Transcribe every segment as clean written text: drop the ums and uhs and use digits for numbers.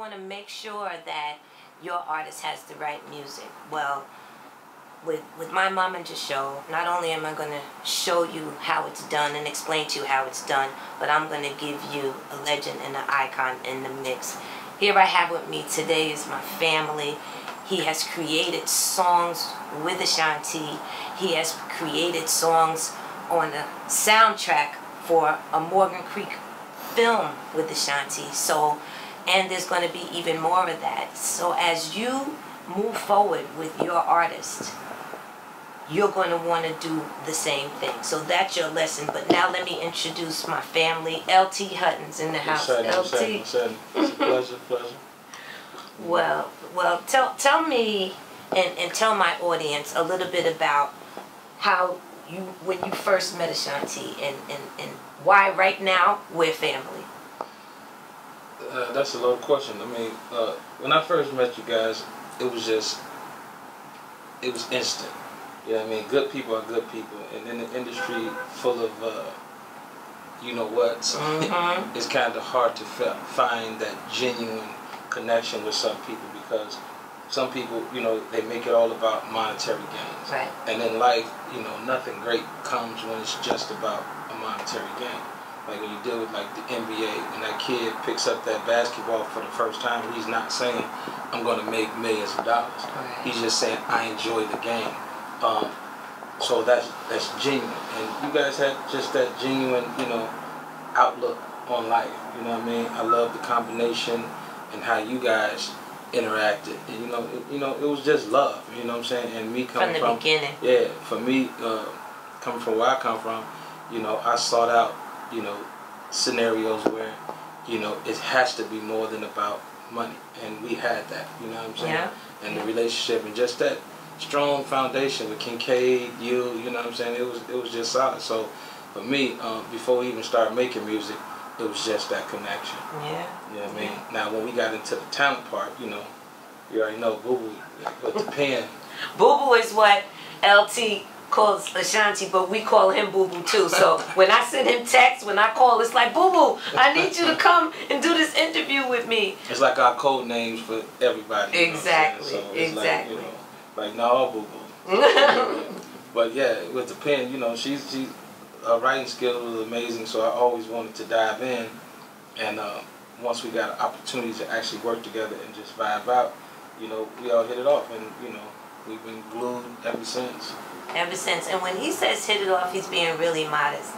want to make sure that your artist has the right music. Well, with my MOMager show, not only am I going to show you how it's done and explain to you how it's done, but I'm going to give you a legend and an icon in the mix. Here I have with me today is my family. He has created songs with Ashanti. He has created songs on the soundtrack for a Morgan Creek film with Ashanti. So, and there's going to be even more of that. So as you move forward with your artist, you're going to want to do the same thing. So that's your lesson. But now let me introduce my family. LT Hutton's in the house. LT. It's a pleasure. Well, tell me and tell my audience a little bit about how when you first met Ashanti and why right now we're family. That's a loaded question. I mean, when I first met you guys, it was instant. Yeah, I mean, good people are good people, and in the industry full of, you know what, it's kind of hard to find that genuine connection with some people, because some people, you know, they make it all about monetary gains. Right. And in life, you know, nothing great comes when it's just about a monetary gain. Like when you deal with like the NBA, when that kid picks up that basketball for the first time, he's not saying, I'm going to make millions of dollars. Right. He's just saying, I enjoy the game. So that's genuine, and you guys had just that genuine, you know, outlook on life. You know what I mean? I love the combination and how you guys interacted. And, you know, it was just love. You know what I'm saying? And me coming from the beginning. Yeah, for me, coming from where I come from, you know, I sought out, you know, scenarios where, you know, it has to be more than about money, and we had that. You know what I'm saying? Yeah. And the relationship and just that strong foundation with Kincaid, you know what I'm saying? It was just solid. So for me, before we even started making music, it was just that connection. Yeah. You know what I mean? Now when we got into the talent part, you know, you already know Boo Boo with the pen. Boo Boo is what LT calls Ashanti, but we call him Boo Boo too. So when I send him texts, when I call, it's like, Boo Boo, I need you to come and do this interview with me. It's like our code names for everybody. Exactly. So it's Exactly. like, you know, like, no, Boo Boo. But yeah, with the pen, you know, her writing skills was amazing, so I always wanted to dive in. And once we got an opportunity to actually work together and just vibe out, you know, we all hit it off, and you know, we've been glued ever since. Ever since. And when he says hit it off, he's being really modest.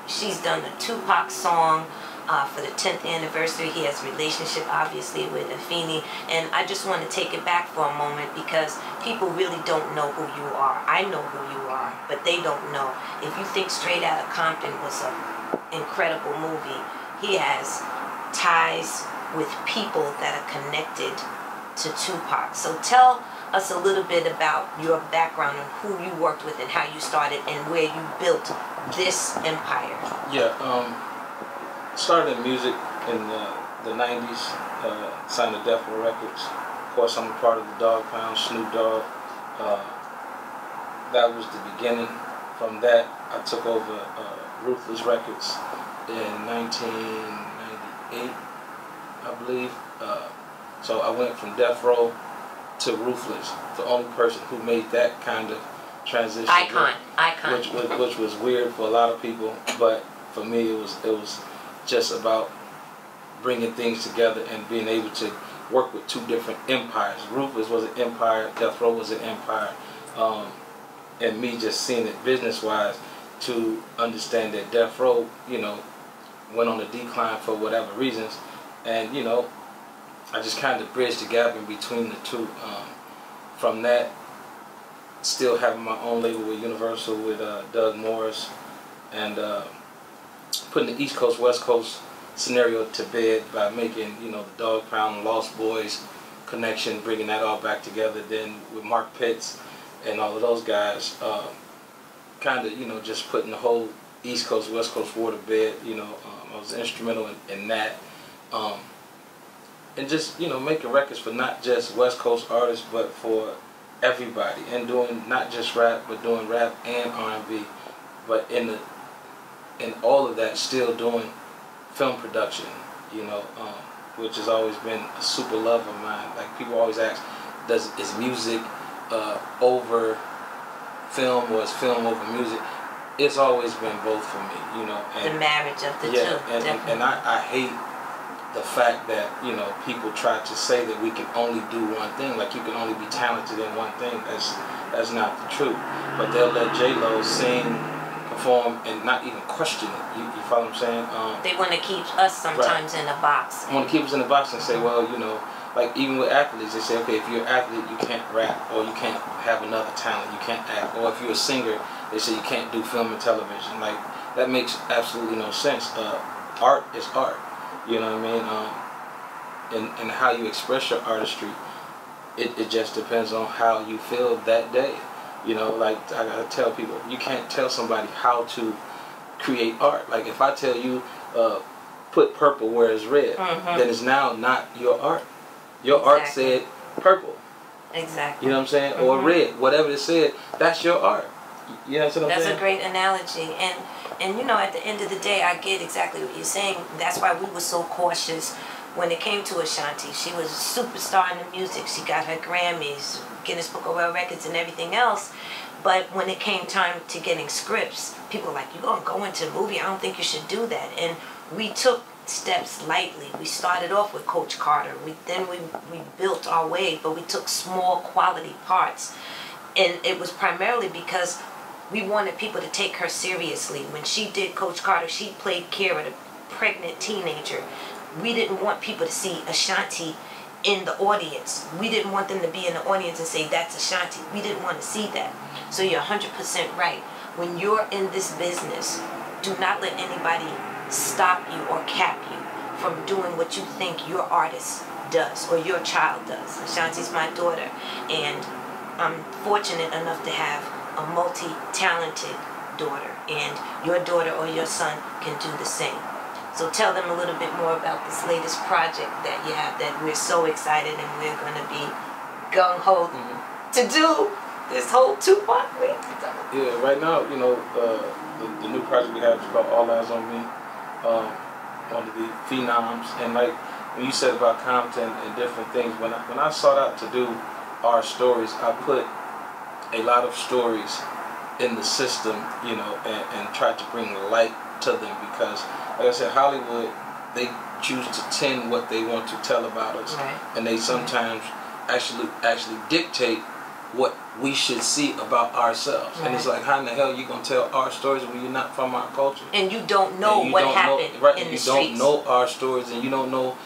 She's done a Tupac song for the 10th anniversary. He has a relationship, obviously, with Afeni. And I just want to take it back for a moment, because people really don't know who you are. I know who you are, but they don't know. If you think Straight Outta Compton was an incredible movie, he has ties with people that are connected to Tupac. So tell us a little bit about your background and who you worked with and how you started and where you built this empire. Yeah, started in music in the 90s, signed to Death Row Records. Of course, I'm a part of the Dog Pound, Snoop Dogg. That was the beginning. From that, I took over Ruthless Records in 1998, I believe. So I went from Death Row to Ruthless, the only person who made that kind of transition. Icon. Which was weird for a lot of people, but for me it was just about bringing things together and being able to work with two different empires. Ruthless was an empire, Death Row was an empire, and me just seeing it business-wise to understand that Death Row, you know, went on a decline for whatever reasons, and you know, I just kind of bridged the gap in between the two. From that, still having my own label with Universal with Doug Morris, and putting the East Coast West Coast scenario to bed by making, you know, the Dog Pound, Lost Boys connection, bringing that all back together. Then with Mark Pitts and all of those guys, kind of, you know, just putting the whole East Coast West Coast war to bed. You know, I was instrumental in that. And just, you know, making records for not just West Coast artists, but for everybody, and doing not just rap, but doing rap and R&B, but in all of that, still doing film production, you know, which has always been a super love of mine. Like people always ask, is music over film or is film over music? It's always been both for me, you know. And the marriage of the yeah, two. And I hate the fact that, you know, people try to say that we can only do one thing, like you can only be talented in one thing. That's not the truth. But they'll let J-Lo sing, perform, and not even question it. You follow what I'm saying? They want to keep us sometimes in a box. I want to keep us in a box and say, well, you know, like even with athletes, they say, okay, if you're an athlete, you can't rap, or you can't have another talent, you can't act. Or if you're a singer, they say you can't do film and television. Like, that makes absolutely no sense. Art is art, you know what I mean? And how you express your artistry, it just depends on how you feel that day. You know, like I gotta tell people, you can't tell somebody how to create art. Like if I tell you, put purple where it's red, then it's now not your art. Your art said purple. Exactly. You know what I'm saying? Or red, whatever it said, that's your art. You know what I'm saying? That's a great analogy. And you know, at the end of the day, I get exactly what you're saying. That's why we were so cautious when it came to Ashanti. She was a superstar in the music. She got her Grammys, Guinness Book of World Records, and everything else. But when it came time to getting scripts, people were like, you're going to go into a movie? I don't think you should do that. And we took steps lightly. We started off with Coach Carter. Then we built our way, but we took small quality parts. And it was primarily because we wanted people to take her seriously. When she did Coach Carter, she played Kara, the pregnant teenager. We didn't want people to see Ashanti in the audience. We didn't want them to be in the audience and say, that's Ashanti. We didn't want to see that. So you're 100% right. When you're in this business, do not let anybody stop you or cap you from doing what you think your artist does or your child does. Ashanti's my daughter, and I'm fortunate enough to have a multi-talented daughter, and your daughter or your son can do the same. So tell them a little bit more about this latest project that you have that we're so excited and we're going to be gung-ho to do this whole 2-part week. Yeah, right now, you know, the new project we have is called All Eyes on Me, one of the phenoms. And like when you said about Compton and different things, when I sought out to do our stories, I put a lot of stories in the system, you know, and tried to bring light to them, because like I said, Hollywood, they choose to tend what they want to tell about us, and they sometimes actually dictate what we should see about ourselves. And it's like, how in the hell are you gonna tell our stories when you're not from our culture? And you don't know what happened in the streets. You don't know our stories, and you don't know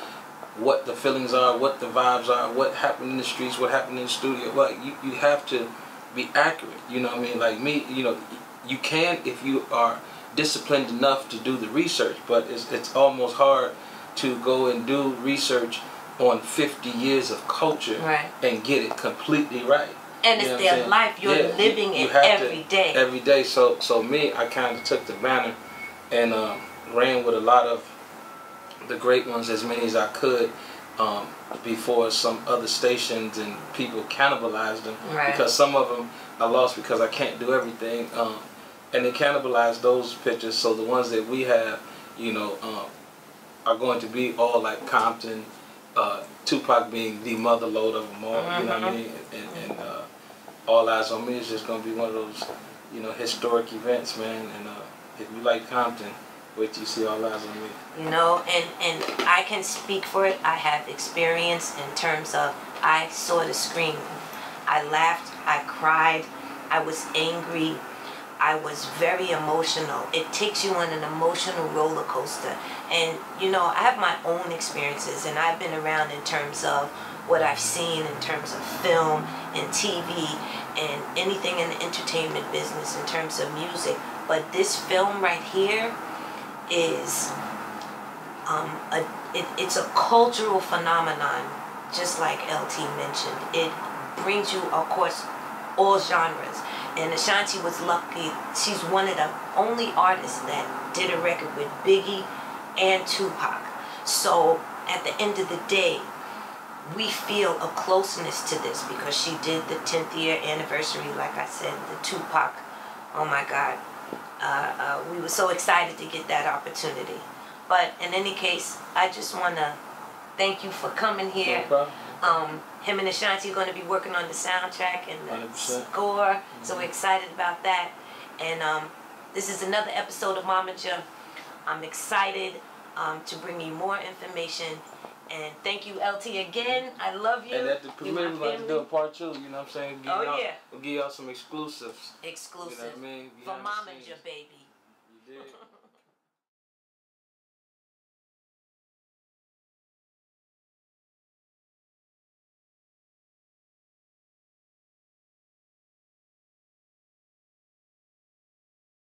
what the feelings are, what the vibes are, what happened in the streets, what happened in the studio. Like you have to be accurate. You know what I mean? Like me, you know, you can if you are disciplined enough to do the research, but it's almost hard to go and do research on 50 years of culture and get it completely right. And it's their life. You're living it every day. Every day. So me, I kind of took the banner and ran with a lot of the great ones, as many as I could, before some other stations and people cannibalized them. Because some of them I lost because I can't do everything. And they cannibalized those pictures. So the ones that we have, you know, are going to be all like Compton, Tupac being the mother lode of them all. You know what I mean? And All Eyes on Me is just going to be one of those, you know, historic events, man. And if you like Compton, wait till you see All Eyes on Me. You know, and I can speak for it. I have experience in terms of I saw the screen. I laughed, I cried, I was angry, I was very emotional. It takes you on an emotional roller coaster. And, you know, I have my own experiences, and I've been around in terms of what I've seen in terms of film and TV and anything in the entertainment business in terms of music. But this film right here is it's a cultural phenomenon, just like LT mentioned. It brings you, of course, all genres. And Ashanti was lucky. She's one of the only artists that did a record with Biggie and Tupac. So at the end of the day, we feel a closeness to this because she did the 10th year anniversary, like I said, the Tupac. Oh my God. We were so excited to get that opportunity. But in any case, I just want to thank you for coming here. No problem. Him and Ashanti are going to be working on the soundtrack and the 100%. score, so we're excited about that. And this is another episode of MOMager. I'm excited to bring you more information. And thank you, LT, again. I love you. And at the premiere, we're going to do a part 2, you know what I'm saying? We'll give y'all some exclusives. Exclusive. You know what I mean? For MOMager, baby. You did.